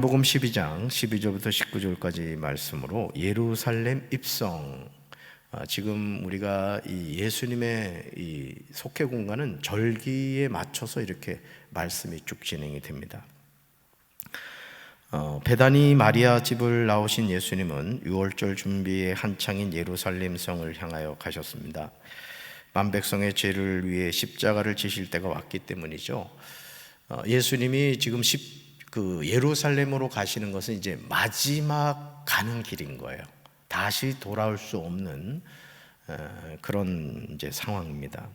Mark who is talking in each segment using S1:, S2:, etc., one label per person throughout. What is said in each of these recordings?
S1: 복음 12장 12절부터 19절까지 말씀으로 예루살렘 입성. 지금 우리가 이 예수님의 이 속회 공간은 절기에 맞춰서 이렇게 말씀이 쭉 진행이 됩니다. 베다니 마리아 집을 나오신 예수님은 유월절 준비에 한창인 예루살렘 성을 향하여 가셨습니다. 만백성의 죄를 위해 십자가를 지실 때가 왔기 때문이죠. 예수님이 지금 예루살렘으로 가시는 것은 이제 마지막 가는 길인 거예요. 다시 돌아올 수 없는 그런 이제 상황입니다.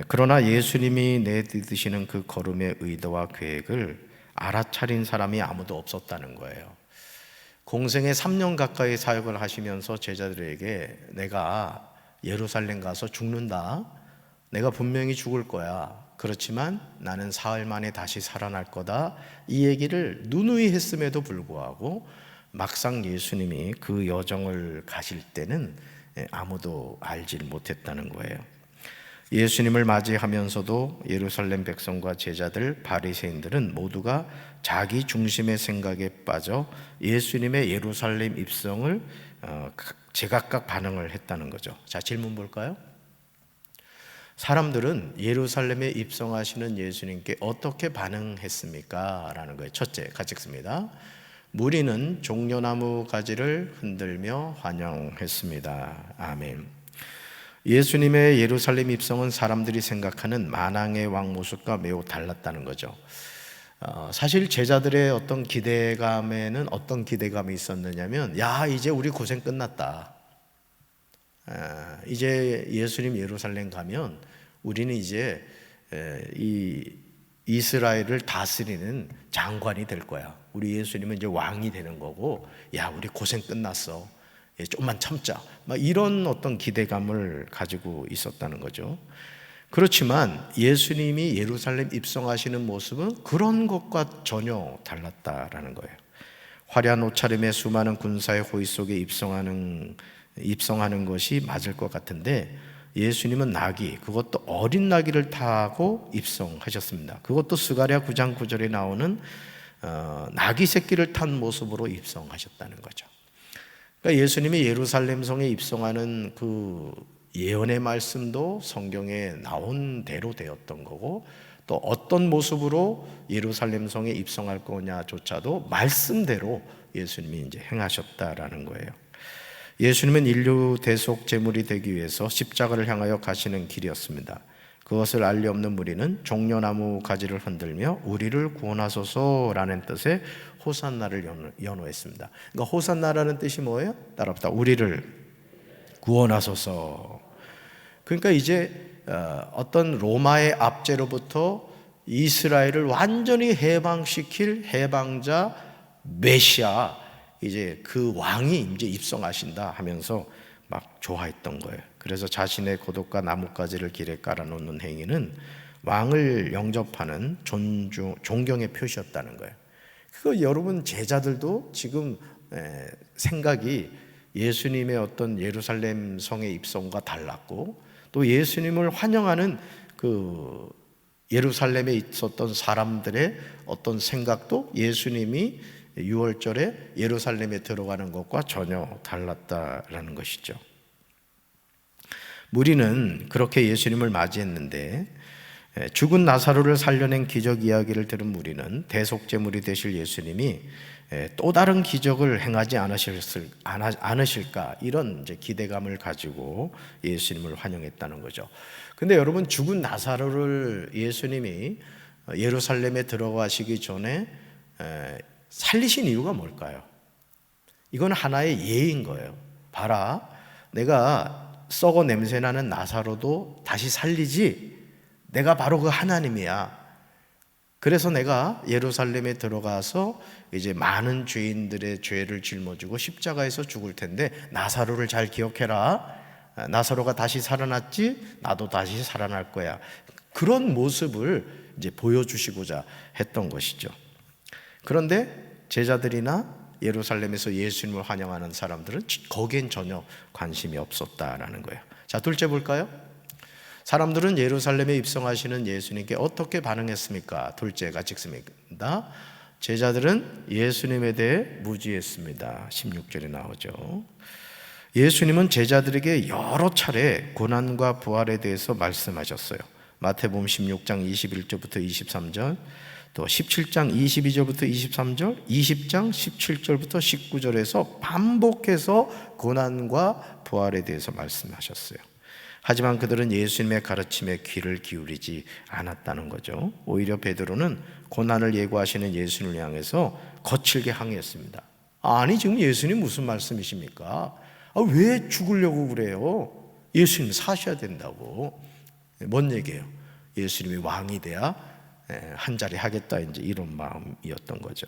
S1: 그러나 예수님이 내딛으시는 그 걸음의 의도와 계획을 알아차린 사람이 아무도 없었다는 거예요. 공생에 3년 가까이 사역을 하시면서 제자들에게 내가 예루살렘 가서 죽는다. 내가 분명히 죽을 거야. 그렇지만 나는 사흘 만에 다시 살아날 거다. 이 얘기를 누누이 했음에도 불구하고 막상 예수님이 그 여정을 가실 때는 아무도 알지 못했다는 거예요. 예수님을 맞이하면서도 예루살렘 백성과 제자들, 바리새인들은 모두가 자기 중심의 생각에 빠져 예수님의 예루살렘 입성을 제각각 반응을 했다는 거죠. 자, 질문 볼까요? 사람들은 예루살렘에 입성하시는 예수님께 어떻게 반응했습니까? 라는 거예요. 첫째, 같이 읽습니다. 무리는 종려나무 가지를 흔들며 환영했습니다. 아멘. 예수님의 예루살렘 입성은 사람들이 생각하는 만왕의 왕 모습과 매우 달랐다는 거죠. 사실 제자들의 어떤 기대감에는 어떤 기대감이 있었느냐면, 야, 이제 우리 고생 끝났다. 이제 예수님 예루살렘 가면 우리는 이제 이 이스라엘을 다스리는 장관이 될 거야. 우리 예수님은 이제 왕이 되는 거고, 야, 우리 고생 끝났어. 조금만 참자. 막 이런 어떤 기대감을 가지고 있었다는 거죠. 그렇지만 예수님이 예루살렘 입성하시는 모습은 그런 것과 전혀 달랐다라는 거예요. 화려한 옷차림에 수많은 군사의 호위 속에 입성하는 것이 맞을 것 같은데, 예수님은 나귀, 그것도 어린 나귀를 타고 입성하셨습니다. 그것도 스가랴 9장 9절에 나오는 나귀 새끼를 탄 모습으로 입성하셨다는 거죠. 그러니까 예수님이 예루살렘 성에 입성하는 그 예언의 말씀도 성경에 나온 대로 되었던 거고, 또 어떤 모습으로 예루살렘 성에 입성할 거냐조차도 말씀대로 예수님이 이제 행하셨다라는 거예요. 예수님은 인류 대속 제물이 되기 위해서 십자가를 향하여 가시는 길이었습니다. 그것을 알리 없는 무리는 종려나무 가지를 흔들며 우리를 구원하소서라는 뜻의 호산나를 연호했습니다. 그러니까 호산나라는 뜻이 뭐예요? 따라합시다. 우리를 구원하소서. 그러니까 이제 어떤 로마의 압제로부터 이스라엘을 완전히 해방시킬 해방자 메시아, 이제 그 왕이 이제 입성하신다 하면서 막 좋아했던 거예요. 그래서 자신의 고독과 나뭇가지를 길에 깔아놓는 행위는 왕을 영접하는 존경의 표시였다는 거예요. 그거 여러분 제자들도 지금 생각이 예수님의 어떤 예루살렘 성의 입성과 달랐고, 또 예수님을 환영하는 그 예루살렘에 있었던 사람들의 어떤 생각도 예수님이 6월절에 예루살렘에 들어가는 것과 전혀 달랐다라는 것이죠. 무리는 그렇게 예수님을 맞이했는데, 죽은 나사로를 살려낸 기적 이야기를 들은 무리는 대속제물이 되실 예수님이 또 다른 기적을 행하지 않으실까, 이런 이제 기대감을 가지고 예수님을 환영했다는 거죠. 근데 여러분, 죽은 나사로를 예수님이 예루살렘에 들어가시기 전에 살리신 이유가 뭘까요? 이건 하나의 예인 거예요. 봐라, 내가 썩어 냄새나는 나사로도 다시 살리지, 내가 바로 그 하나님이야. 그래서 내가 예루살렘에 들어가서 이제 많은 죄인들의 죄를 짊어지고 십자가에서 죽을 텐데 나사로를 잘 기억해라. 나사로가 다시 살아났지, 나도 다시 살아날 거야. 그런 모습을 이제 보여주시고자 했던 것이죠. 그런데 제자들이나 예루살렘에서 예수님을 환영하는 사람들은 거기엔 전혀 관심이 없었다라는 거예요. 자, 둘째 볼까요? 사람들은 예루살렘에 입성하시는 예수님께 어떻게 반응했습니까? 둘째 같이 읽습니다. 제자들은 예수님에 대해 무지했습니다. 16절에 나오죠. 예수님은 제자들에게 여러 차례 고난과 부활에 대해서 말씀하셨어요. 마태복음 16장 21절부터 23절, 또 17장 22절부터 23절, 20장 17절부터 19절에서 반복해서 고난과 부활에 대해서 말씀하셨어요. 하지만 그들은 예수님의 가르침에 귀를 기울이지 않았다는 거죠. 오히려 베드로는 고난을 예고하시는 예수님을 향해서 거칠게 항의했습니다. 아니, 지금 예수님 무슨 말씀이십니까? 왜 죽으려고 그래요? 예수님 사셔야 된다고. 뭔 얘기예요? 예수님이 왕이 돼야 한 자리 하겠다, 이제 이런 마음이었던 거죠.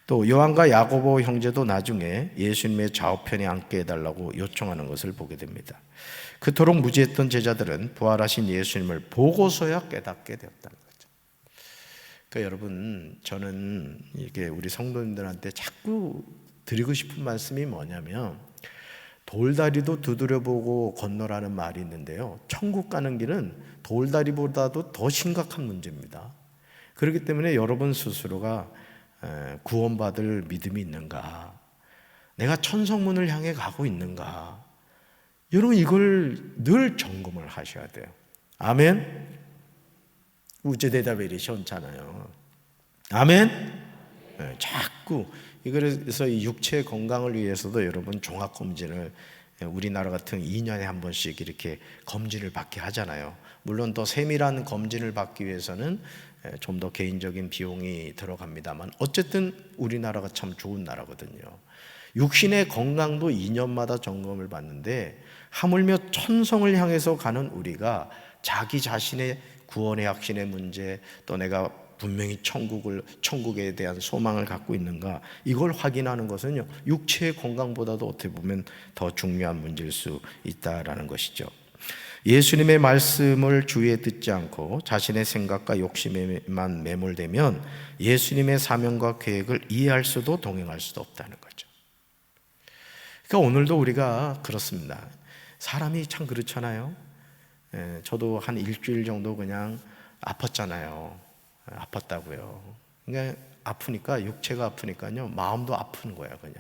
S1: 또 요한과 야고보 형제도 나중에 예수님의 좌우편에 앉게 해달라고 요청하는 것을 보게 됩니다. 그토록 무지했던 제자들은 부활하신 예수님을 보고서야 깨닫게 되었다는 거죠. 그러니까 여러분, 저는 이게 우리 성도님들한테 자꾸 드리고 싶은 말씀이 뭐냐면, 돌다리도 두드려보고 건너라는 말이 있는데요, 천국 가는 길은 돌다리보다도 더 심각한 문제입니다. 그렇기 때문에 여러분 스스로가 구원받을 믿음이 있는가, 내가 천성문을 향해 가고 있는가, 여러분 이걸 늘 점검을 하셔야 돼요. 아멘? 우째 대답이 이리 시원찮아요. 아멘? 자꾸 그래서 이 육체 건강을 위해서도 여러분 종합검진을 우리나라 같은 2년에 한 번씩 이렇게 검진을 받게 하잖아요. 물론 더 세밀한 검진을 받기 위해서는 좀 더 개인적인 비용이 들어갑니다만, 어쨌든 우리나라가 참 좋은 나라거든요. 육신의 건강도 2년마다 점검을 받는데, 하물며 천성을 향해서 가는 우리가 자기 자신의 구원의 확신의 문제, 또 내가 분명히 천국에 대한 소망을 갖고 있는가, 이걸 확인하는 것은요, 육체의 건강보다도 어떻게 보면 더 중요한 문제일 수 있다라는 것이죠. 예수님의 말씀을 주위에 듣지 않고 자신의 생각과 욕심에만 매몰되면 예수님의 사명과 계획을 이해할 수도 동행할 수도 없다는 거죠. 그러니까 오늘도 우리가 그렇습니다. 사람이 참 그렇잖아요. 저도 한 일주일 정도 그냥 아팠잖아요. 아팠다고요. 그러니까 아프니까, 육체가 아프니까요, 마음도 아픈 거야. 그냥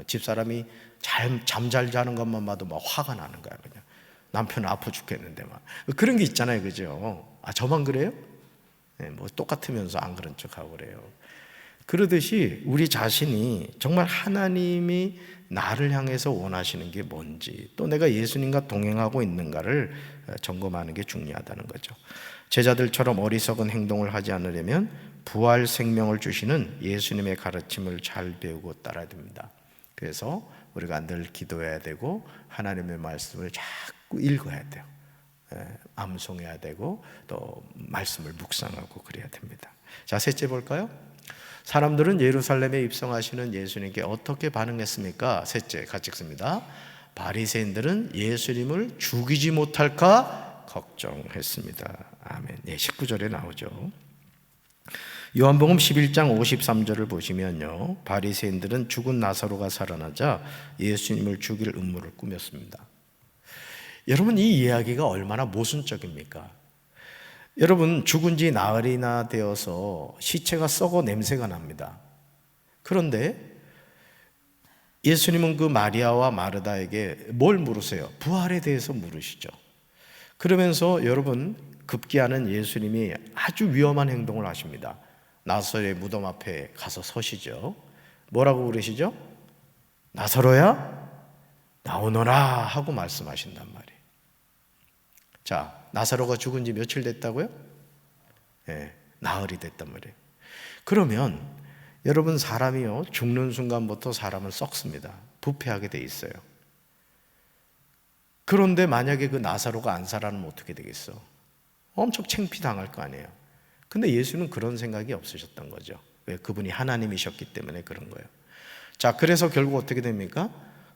S1: 집사람이 잠 잘 자는 것만 봐도 막 화가 나는 거야. 그냥 남편은 아파 죽겠는데 막 그런 게 있잖아요, 그죠? 저만 그래요? 뭐 똑같으면서 안 그런 척하고 그래요. 그러듯이 우리 자신이 정말 하나님이 나를 향해서 원하시는 게 뭔지, 또 내가 예수님과 동행하고 있는가를 점검하는 게 중요하다는 거죠. 제자들처럼 어리석은 행동을 하지 않으려면 부활 생명을 주시는 예수님의 가르침을 잘 배우고 따라야 됩니다. 그래서 우리가 늘 기도해야 되고, 하나님의 말씀을 자꾸 읽어야 돼요. 암송해야 되고, 또 말씀을 묵상하고 그래야 됩니다. 자, 셋째 볼까요? 사람들은 예루살렘에 입성하시는 예수님께 어떻게 반응했습니까? 셋째, 같이 읽습니다. 바리새인들은 예수님을 죽이지 못할까 걱정했습니다. 아멘. 19절에 나오죠. 요한복음 11장 53절을 보시면요, 바리새인들은 죽은 나사로가 살아나자 예수님을 죽일 음모를 꾸몄습니다. 여러분, 이 이야기가 얼마나 모순적입니까? 여러분, 죽은 지 나흘이나 되어서 시체가 썩어 냄새가 납니다. 그런데 예수님은 그 마리아와 마르다에게 뭘 물으세요? 부활에 대해서 물으시죠. 그러면서 여러분, 급기야는 예수님이 아주 위험한 행동을 하십니다. 나사로의 무덤 앞에 가서 서시죠. 뭐라고 그러시죠? 나사로야, 나오너라 하고 말씀하신단 말이에요. 자, 나사로가 죽은 지 며칠 됐다고요? 나흘이 됐단 말이에요. 그러면 여러분, 사람이요, 죽는 순간부터 사람은 썩습니다. 부패하게 돼 있어요. 그런데 만약에 그 나사로가 안 살아나면 어떻게 되겠어? 엄청 창피당할 거 아니에요. 근데 예수는 그런 생각이 없으셨던 거죠. 왜? 그분이 하나님이셨기 때문에 그런 거예요. 자, 그래서 결국 어떻게 됩니까?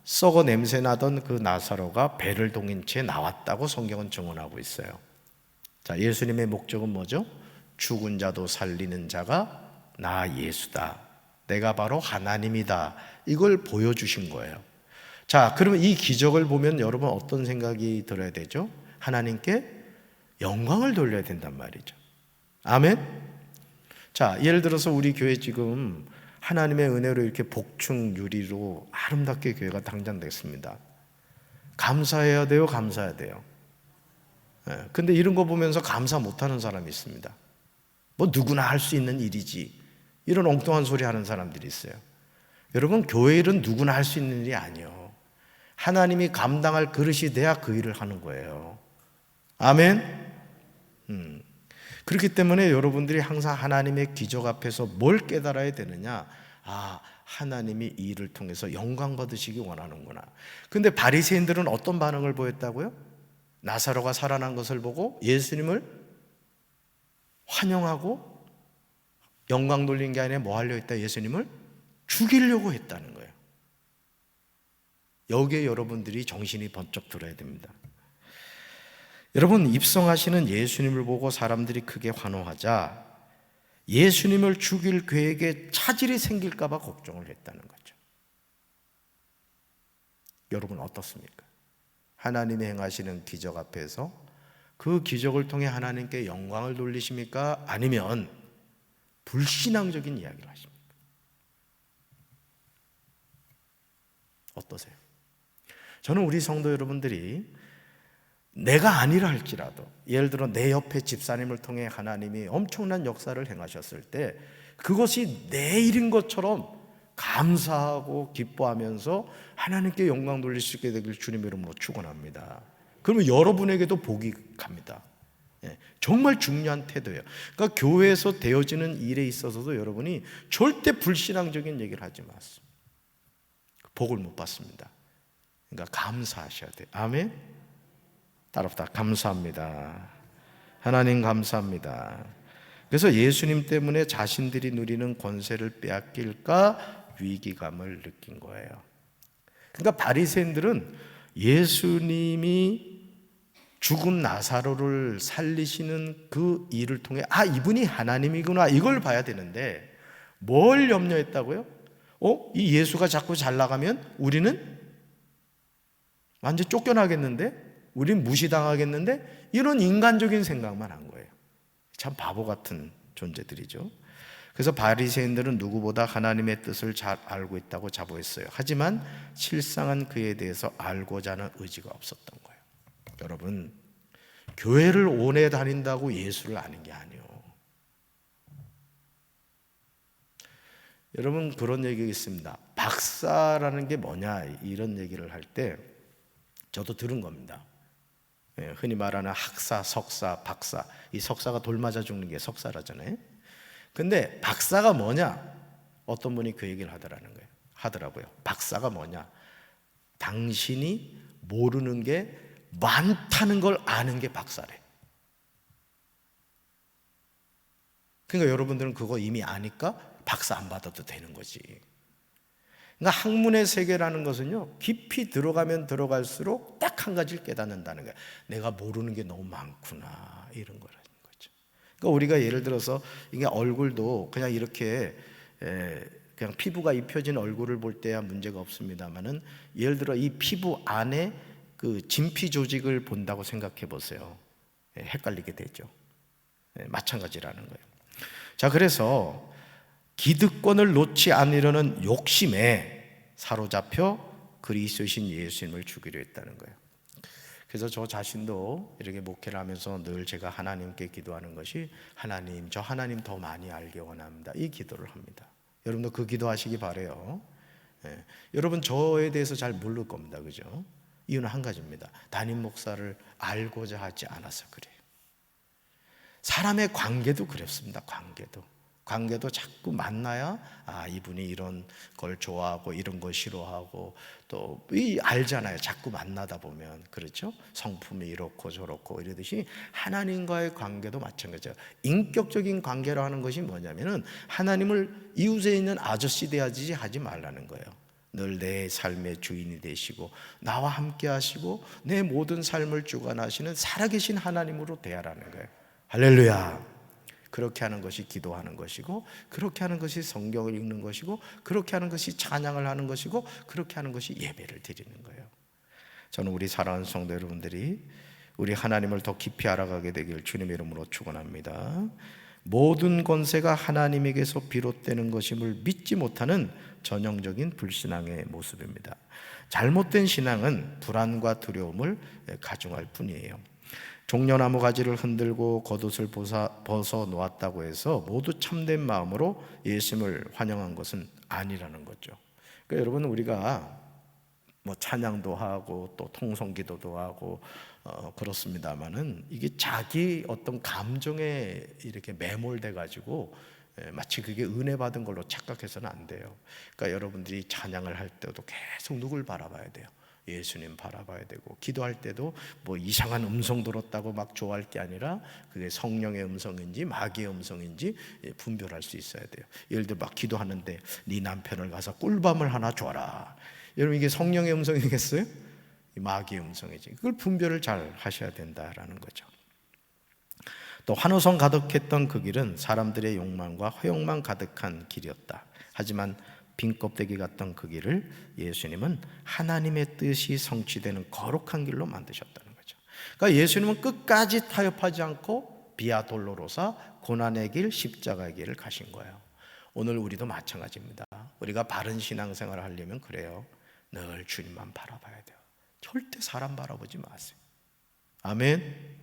S1: 썩어 냄새나던 그 나사로가 배를 동인 채 나왔다고 성경은 증언하고 있어요. 자, 예수님의 목적은 뭐죠? 죽은 자도 살리는 자가 나 예수다, 내가 바로 하나님이다, 이걸 보여주신 거예요. 자, 그러면 이 기적을 보면 여러분 어떤 생각이 들어야 되죠? 하나님께 영광을 돌려야 된단 말이죠. 아멘? 자, 예를 들어서 우리 교회 지금 하나님의 은혜로 이렇게 복층 유리로 아름답게 교회가 당장됐습니다. 감사해야 돼요, 감사해야 돼요. 근데 이런 거 보면서 감사 못하는 사람이 있습니다. 뭐 누구나 할 수 있는 일이지, 이런 엉뚱한 소리 하는 사람들이 있어요. 여러분, 교회 일은 누구나 할 수 있는 일이 아니에요. 하나님이 감당할 그릇이 돼야 그 일을 하는 거예요. 아멘. 그렇기 때문에 여러분들이 항상 하나님의 기적 앞에서 뭘 깨달아야 되느냐? 하나님이 이 일을 통해서 영광 받으시기 원하는구나. 근데 바리새인들은 어떤 반응을 보였다고요? 나사로가 살아난 것을 보고 예수님을 환영하고 영광 돌린 게 아니라 뭐 하려 했다? 예수님을 죽이려고 했다는 거예요. 여기에 여러분들이 정신이 번쩍 들어야 됩니다. 여러분, 입성하시는 예수님을 보고 사람들이 크게 환호하자 예수님을 죽일 계획에 차질이 생길까 봐 걱정을 했다는 거죠. 여러분 어떻습니까? 하나님이 행하시는 기적 앞에서 그 기적을 통해 하나님께 영광을 돌리십니까? 아니면 불신앙적인 이야기를 하십니까? 어떠세요? 저는 우리 성도 여러분들이 내가 아니라 할지라도, 예를 들어 내 옆에 집사님을 통해 하나님이 엄청난 역사를 행하셨을 때 그것이 내 일인 것처럼 감사하고 기뻐하면서 하나님께 영광 돌릴 수 있게 되길 주님의 이름으로 축원합니다. 그러면 여러분에게도 복이 갑니다. 정말 중요한 태도예요. 그러니까 교회에서 되어지는 일에 있어서도 여러분이 절대 불신앙적인 얘기를 하지 마세요. 복을 못 받습니다. 그러니까 감사하셔야 돼요. 아멘. 따라합시다. 감사합니다. 하나님 감사합니다. 그래서 예수님 때문에 자신들이 누리는 권세를 빼앗길까 위기감을 느낀 거예요. 그러니까 바리새인들은 예수님이 죽은 나사로를 살리시는 그 일을 통해 이분이 하나님이구나, 이걸 봐야 되는데 뭘 염려했다고요? 이 예수가 자꾸 잘 나가면 우리는 완전 쫓겨나겠는데? 우린 무시당하겠는데? 이런 인간적인 생각만 한 거예요. 참 바보 같은 존재들이죠. 그래서 바리새인들은 누구보다 하나님의 뜻을 잘 알고 있다고 자부했어요. 하지만 실상은 그에 대해서 알고자 하는 의지가 없었던 거예요. 여러분, 교회를 오래 다닌다고 예수를 아는 게 아니에요. 여러분, 그런 얘기가 있습니다. 박사라는 게 뭐냐, 이런 얘기를 할 때 저도 들은 겁니다. 흔히 말하는 학사, 석사, 박사. 이 석사가 돌 맞아 죽는 게 석사라잖아요. 근데 박사가 뭐냐? 어떤 분이 그 얘기를 하더라고요. 박사가 뭐냐? 당신이 모르는 게 많다는 걸 아는 게 박사래. 그러니까 여러분들은 그거 이미 아니까 박사 안 받아도 되는 거지. 그러니까 학문의 세계라는 것은요, 깊이 들어가면 들어갈수록 딱 한 가지를 깨닫는다는 거예요. 내가 모르는 게 너무 많구나, 이런 거라는 거죠. 그러니까 우리가 예를 들어서 이게 얼굴도 그냥 이렇게 그냥 피부가 입혀진 얼굴을 볼 때야 문제가 없습니다만은, 예를 들어 이 피부 안에 그 진피 조직을 본다고 생각해 보세요. 헷갈리게 되죠. 마찬가지라는 거예요. 자, 그래서 기득권을 놓지 않으려는 욕심에 사로잡혀 그리스도이신 예수님을 죽이려 했다는 거예요. 그래서 저 자신도 이렇게 목회를 하면서 늘 제가 하나님께 기도하는 것이, 하나님, 저 하나님 더 많이 알기 원합니다, 이 기도를 합니다. 여러분도 그 기도하시기 바라요. 여러분 저에 대해서 잘 모를 겁니다. 그죠? 이유는 한 가지입니다. 담임 목사를 알고자 하지 않아서 그래요. 사람의 관계도 그렇습니다. 관계도 자꾸 만나야 이분이 이런 걸 좋아하고 이런 걸 싫어하고, 또 알잖아요. 자꾸 만나다 보면. 그렇죠? 성품이 이렇고 저렇고 이러듯이 하나님과의 관계도 마찬가지예요. 인격적인 관계로 하는 것이 뭐냐면은 하나님을 이웃에 있는 아저씨 대하지 하지 말라는 거예요. 늘 내 삶의 주인이 되시고 나와 함께 하시고 내 모든 삶을 주관하시는 살아계신 하나님으로 대하라는 거예요. 할렐루야. 그렇게 하는 것이 기도하는 것이고, 그렇게 하는 것이 성경을 읽는 것이고, 그렇게 하는 것이 찬양을 하는 것이고, 그렇게 하는 것이 예배를 드리는 거예요. 저는 우리 사랑하는 성도 여러분들이 우리 하나님을 더 깊이 알아가게 되길 주님의 이름으로 축원합니다. 모든 권세가 하나님에게서 비롯되는 것임을 믿지 못하는 전형적인 불신앙의 모습입니다. 잘못된 신앙은 불안과 두려움을 가중할 뿐이에요. 종려나무 가지를 흔들고 겉옷을 벗어 놓았다고 해서 모두 참된 마음으로 예수님을 환영한 것은 아니라는 거죠. 그러니까 여러분, 우리가 뭐 찬양도 하고 또 통성기도도 하고 그렇습니다만은 이게 자기 어떤 감정에 이렇게 매몰돼 가지고 마치 그게 은혜 받은 걸로 착각해서는 안 돼요. 그러니까 여러분들이 찬양을 할 때도 계속 누굴 바라봐야 돼요? 예수님 바라봐야 되고, 기도할 때도 뭐 이상한 음성 들었다고 막 좋아할 게 아니라 그게 성령의 음성인지 마귀의 음성인지 분별할 수 있어야 돼요. 예를 들어 막 기도하는데 네 남편을 가서 꿀밤을 하나 줘라. 여러분, 이게 성령의 음성이겠어요? 마귀의 음성이지. 그걸 분별을 잘 하셔야 된다라는 거죠. 또 환호성 가득했던 그 길은 사람들의 욕망과 허영만 가득한 길이었다. 하지만 빈 껍데기 같던 그 길을 예수님은 하나님의 뜻이 성취되는 거룩한 길로 만드셨다는 거죠. 그러니까 예수님은 끝까지 타협하지 않고 비아 돌로로사, 고난의 길, 십자가의 길을 가신 거예요. 오늘 우리도 마찬가지입니다. 우리가 바른 신앙생활을 하려면 그래요. 늘 주님만 바라봐야 돼요. 절대 사람 바라보지 마세요. 아멘.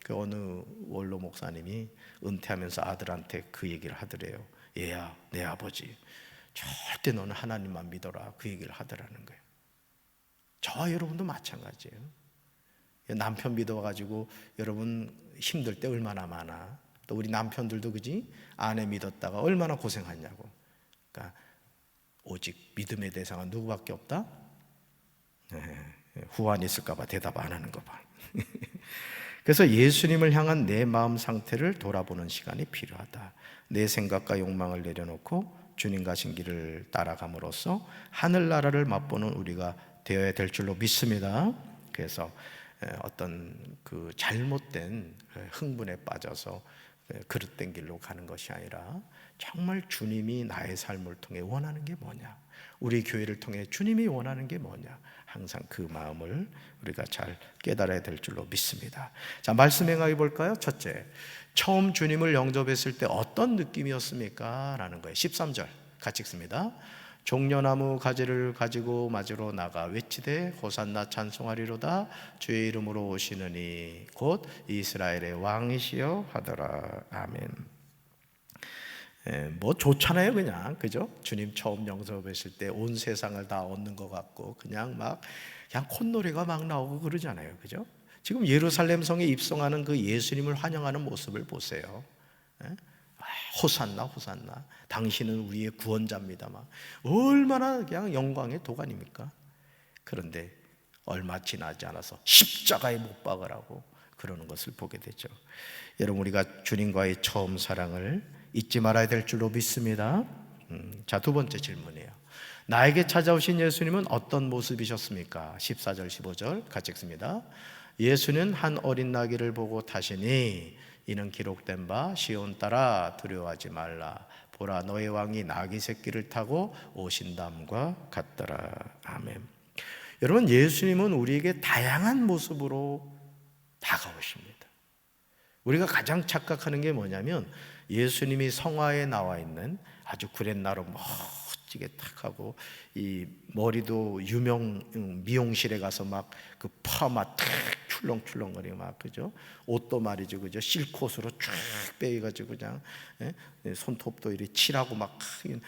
S1: 그 어느 원로 목사님이 은퇴하면서 아들한테 그 얘기를 하더래요. 얘야, 내 아버지, 절대 너는 하나님만 믿어라. 그 얘기를 하더라는 거예요. 저와 여러분도 마찬가지예요. 남편 믿어가지고 여러분 힘들 때 얼마나 많아. 또 우리 남편들도 그지? 아내 믿었다가 얼마나 고생하냐고. 그러니까 오직 믿음의 대상은 누구밖에 없다? 후환이 있을까봐 대답 안 하는 거 봐. 그래서 예수님을 향한 내 마음 상태를 돌아보는 시간이 필요하다. 내 생각과 욕망을 내려놓고 주님 가신 길을 따라감으로써 하늘나라를 맛보는 우리가 되어야 될 줄로 믿습니다. 그래서 어떤 그 잘못된 흥분에 빠져서 그릇된 길로 가는 것이 아니라 정말 주님이 나의 삶을 통해 원하는 게 뭐냐, 우리 교회를 통해 주님이 원하는 게 뭐냐, 항상 그 마음을 우리가 잘 깨달아야 될 줄로 믿습니다. 자, 말씀 행하게 볼까요? 첫째, 처음 주님을 영접했을 때 어떤 느낌이었습니까? 라는 거예요. 13절 같이 읽습니다. 종려나무 가지를 가지고 맞으러 나가 외치되 호산나 찬송하리로다. 주의 이름으로 오시느니 곧 이스라엘의 왕이시여 하더라. 아멘. 뭐 좋잖아요, 그냥. 그죠? 주님 처음 영접했을 때 온 세상을 다 얻는 것 같고 그냥 콧노래가 막 나오고 그러잖아요. 그죠? 지금 예루살렘 성에 입성하는 그 예수님을 환영하는 모습을 보세요. 호산나 호산나, 당신은 우리의 구원자입니다. 막 얼마나 그냥 영광의 도가니입니까? 그런데 얼마 지나지 않아서 십자가에 못 박으라고 그러는 것을 보게 되죠. 여러분, 우리가 주님과의 처음 사랑을 잊지 말아야 될 줄로 믿습니다. 자, 두 번째 질문이에요. 나에게 찾아오신 예수님은 어떤 모습이셨습니까? 14절 15절 같이 읽습니다. 예수는 한 어린 나귀를 보고 타시니 이는 기록된 바 시온 딸아 두려워하지 말라 보라 너의 왕이 나귀 새끼를 타고 오신담과 같더라. 아멘. 여러분, 예수님은 우리에게 다양한 모습으로 다가오십니다. 우리가 가장 착각하는 게 뭐냐면 예수님이 성화에 나와 있는 아주 구렛나루 멋지게 탁 하고 이 머리도 유명 미용실에 가서 막 그 파마 탁 출렁출렁거리고 막, 그죠? 옷도 말이죠, 그죠? 실컷으로 쫙 빼가지고 그냥 손톱도 이렇게 칠하고 막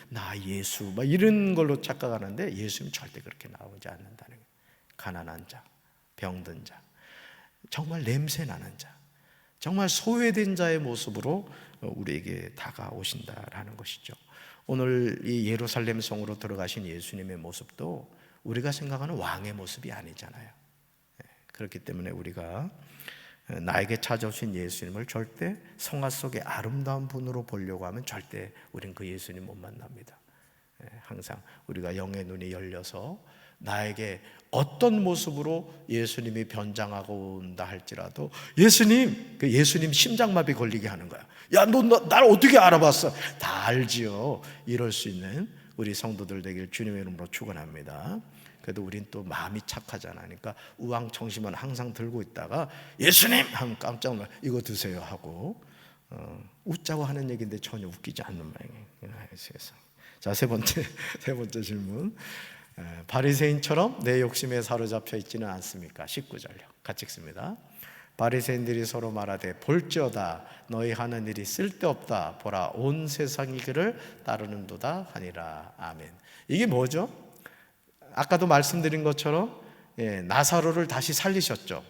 S1: 나 예수 막 이런 걸로 착각하는데 예수님 절대 그렇게 나오지 않는다는 거예요. 가난한 자, 병든 자, 정말 냄새 나는 자, 정말 소외된 자의 모습으로 우리에게 다가오신다라는 것이죠. 오늘 이 예루살렘 성으로 들어가신 예수님의 모습도 우리가 생각하는 왕의 모습이 아니잖아요. 그렇기 때문에 우리가 나에게 찾아오신 예수님을 절대 성화 속의 아름다운 분으로 보려고 하면 절대 우린 그 예수님 못 만납니다. 항상 우리가 영의 눈이 열려서 나에게 어떤 모습으로 예수님이 변장하고 온다 할지라도 예수님, 그 예수님 심장마비 걸리게 하는 거야. 야, 너 날 어떻게 알아봤어? 다 알지요. 이럴 수 있는 우리 성도들 되길 주님의 이름으로 축원합니다. 그래도 우린 또 마음이 착하잖아. 그러니까 우왕청심은 항상 들고 있다가 예수님 하면 깜짝 놀라 이거 드세요 하고 웃자고 하는 얘기인데 전혀 웃기지 않는 모양이에요. 세상. 자, 세 번째 질문. 바리새인처럼 내 욕심에 사로잡혀 있지는 않습니까? 19절요. 같이 읽습니다. 바리새인들이 서로 말하되 볼지어다 너희 하는 일이 쓸데없다 보라 온 세상이 그를 따르는도다 하니라. 아멘. 이게 뭐죠? 아까도 말씀드린 것처럼 나사로를 다시 살리셨죠.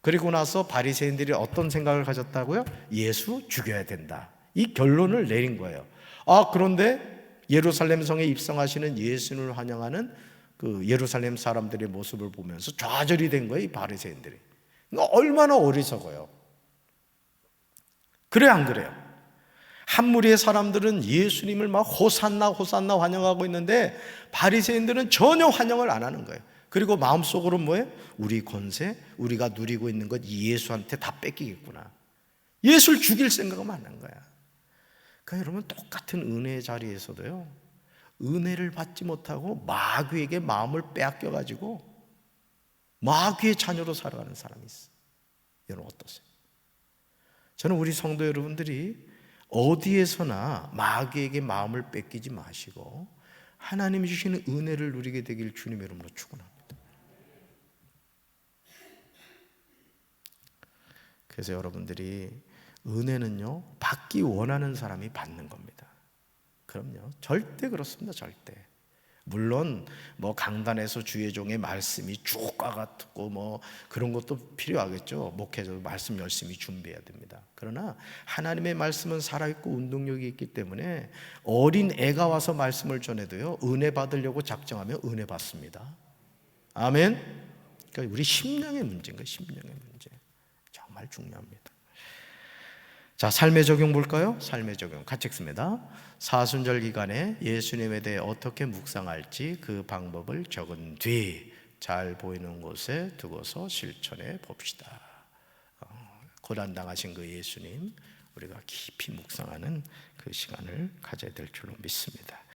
S1: 그리고 나서 바리새인들이 어떤 생각을 가졌다고요? 예수 죽여야 된다. 이 결론을 내린 거예요. 그런데 예루살렘 성에 입성하시는 예수님을 환영하는 그 예루살렘 사람들의 모습을 보면서 좌절이 된 거예요, 이 바리새인들이. 얼마나 어리석어요. 그래요, 안 그래요? 한 무리의 사람들은 예수님을 막 호산나 호산나 환영하고 있는데 바리새인들은 전혀 환영을 안 하는 거예요. 그리고 마음속으로 뭐예요? 우리 권세, 우리가 누리고 있는 것 예수한테 다 뺏기겠구나. 예수를 죽일 생각은 안 한 거야. 그러니까 여러분 똑같은 은혜의 자리에서도요, 은혜를 받지 못하고 마귀에게 마음을 빼앗겨가지고 마귀의 자녀로 살아가는 사람이 있어요. 여러분 어떠세요? 저는 우리 성도 여러분들이 어디에서나 마귀에게 마음을 뺏기지 마시고 하나님이 주시는 은혜를 누리게 되길 주님의 이름으로 축원합니다. 그래서 여러분들이 은혜는요, 받기 원하는 사람이 받는 겁니다. 그럼요, 절대 그렇습니다. 절대. 물론 뭐 강단에서 주의 종의 말씀이 주옥과 같고 뭐 그런 것도 필요하겠죠. 목회자도 말씀 열심히 준비해야 됩니다. 그러나 하나님의 말씀은 살아있고 운동력이 있기 때문에 어린 애가 와서 말씀을 전해도요, 은혜 받으려고 작정하면 은혜 받습니다. 아멘. 그러니까 우리 심령의 문제인 거예요. 심령의 문제. 정말 중요합니다. 자, 삶의 적용 볼까요? 삶의 적용 같이 읽습니다. 사순절 기간에 예수님에 대해 어떻게 묵상할지 그 방법을 적은 뒤 잘 보이는 곳에 두고서 실천해 봅시다. 고난당하신 그 예수님, 우리가 깊이 묵상하는 그 시간을 가져야 될 줄로 믿습니다.